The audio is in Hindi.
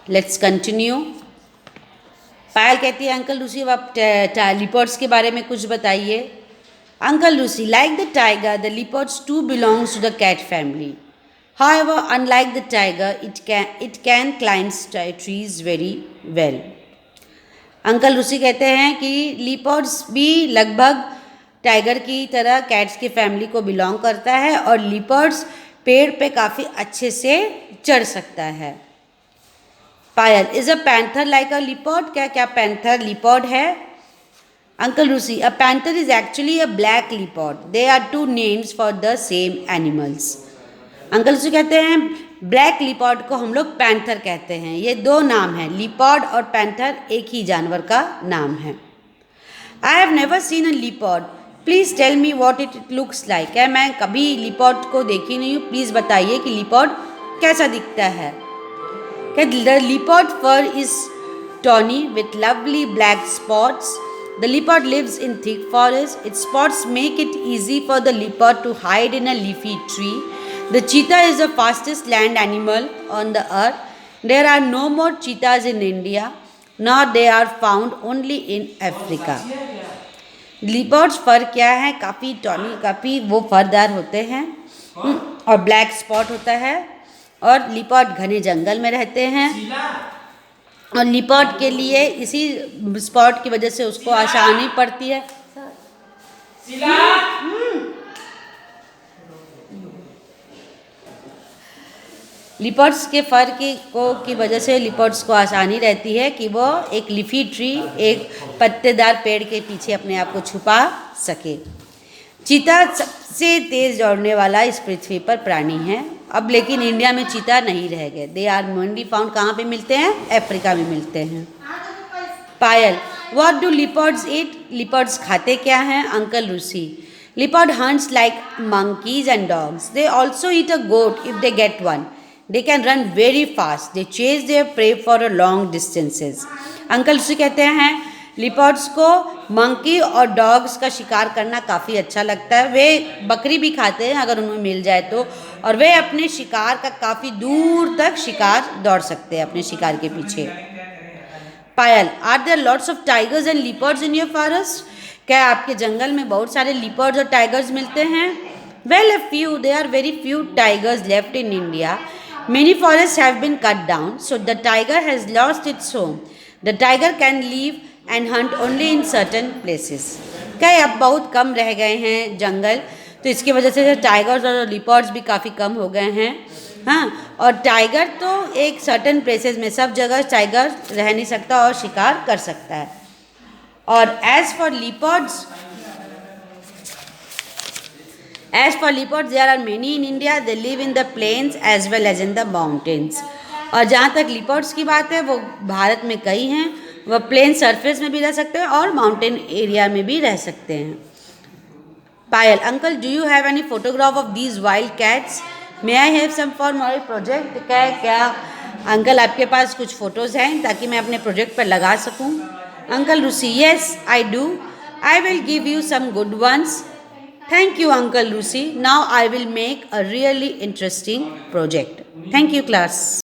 Let's continue. पायल कहती है अंकल लूसी अब आप लिपर्ड्स के बारे में कुछ बताइए। Uncle Lucy, like the tiger, the leopards too belongs to the cat family. However, unlike the tiger, it can climb trees very well. Uncle Lucy कहते हैं कि लिपर्ड्स भी लगभग टाइगर की तरह कैट्स की फैमिली को बिलोंग करता है और लिपर्ड्स पेड़ पे काफ़ी अच्छे से चढ़ सकता है। Payal, is a panther like a leopard? क्या पैंथर लिपर्ड है? Uncle Lucy, a panther is actually a black leopard, they are two names for the same animals. Uncle Lucy कहते हैं ब्लैक लिपर्ड को हम लोग पैंथर कहते हैं, ये दो नाम हैं, लिपर्ड और पैंथर एक ही जानवर का नाम है। I have never seen a leopard, please tell me what it looks like. है मैं कभी लिपर्ड को देखी नहीं हूँ, प्लीज़ बताइए कि लिपर्ड कैसा दिखता है। The leopard fur is tawny with lovely black spots. The leopard lives in thick forest. Its spots make it easy for the leopard to hide in a leafy tree. The cheetah is the fastest land animal on the earth. There are no more cheetahs in India, nor they are found only in Africa. Leopards फर क्या है? काफ़ी टॉनी, काफ़ी वो फरदार होते हैं और ब्लैक स्पॉट होता है और लिपर्ड घने जंगल में रहते हैं और लिपर्ड के लिए इसी स्पॉट की वजह से उसको आसानी पड़ती है। लिपर्ड्स के फर की वजह से लिपर्ड्स को आसानी रहती है कि वो एक लीफी ट्री, एक पत्तेदार पेड़ के पीछे अपने आप को छुपा सके। चीता सबसे तेज़ दौड़ने वाला इस पृथ्वी पर प्राणी है। अब लेकिन इंडिया में चीता नहीं रह गए। दे आर मेनली फाउंड कहाँ पे मिलते हैं? अफ्रीका में मिलते हैं। Payal, what do leopards eat? Leopards खाते क्या हैं? Uncle Lucy, leopard hunts like monkeys and dogs. They also eat a goat if they get one. They can run very fast. They chase their prey for a long distances. Uncle Lucy कहते हैं लिपर्ड्स को मंकी और डॉग्स का शिकार करना काफ़ी अच्छा लगता है। वे बकरी भी खाते हैं अगर उन्हें मिल जाए तो, और वे अपने शिकार का काफ़ी दूर तक शिकार दौड़ सकते हैं अपने शिकार के पीछे। Payal, are there lots of tigers and leopards in your forest? क्या आपके जंगल में बहुत सारे लिपर्ड्स और टाइगर्स मिलते हैं? Well, a few, there are very few tigers left in India. Many forests have been cut down, so the tiger has lost its home. The tiger can live and hunt only in certain places. क्या अब बहुत कम रह गए हैं जंगल, तो इसकी वजह से टाइगर्स और लिपर्ड्स भी काफ़ी कम हो गए हैं। हाँ, और टाइगर तो एक सर्टन प्लेसेस में, सब जगह टाइगर रह नहीं सकता और शिकार कर सकता है। और as for leopards, there are many in India. They live in the plains as well as in the mountains. और जहाँ तक लिपर्ड्स की बात है वो भारत में कई हैं, वह प्लेन सरफेस में भी रह सकते हैं और माउंटेन एरिया में भी रह सकते हैं। Payal, uncle do you have any photograph of these wild cats? May I have some for my project? क्या अंकल आपके पास कुछ फ़ोटोज़ हैं ताकि मैं अपने प्रोजेक्ट पर लगा सकूँ? Uncle Lucy, yes I do, I will give you some good ones. Thank you, Uncle Lucy. Now I will make a really interesting project. Thank you, class.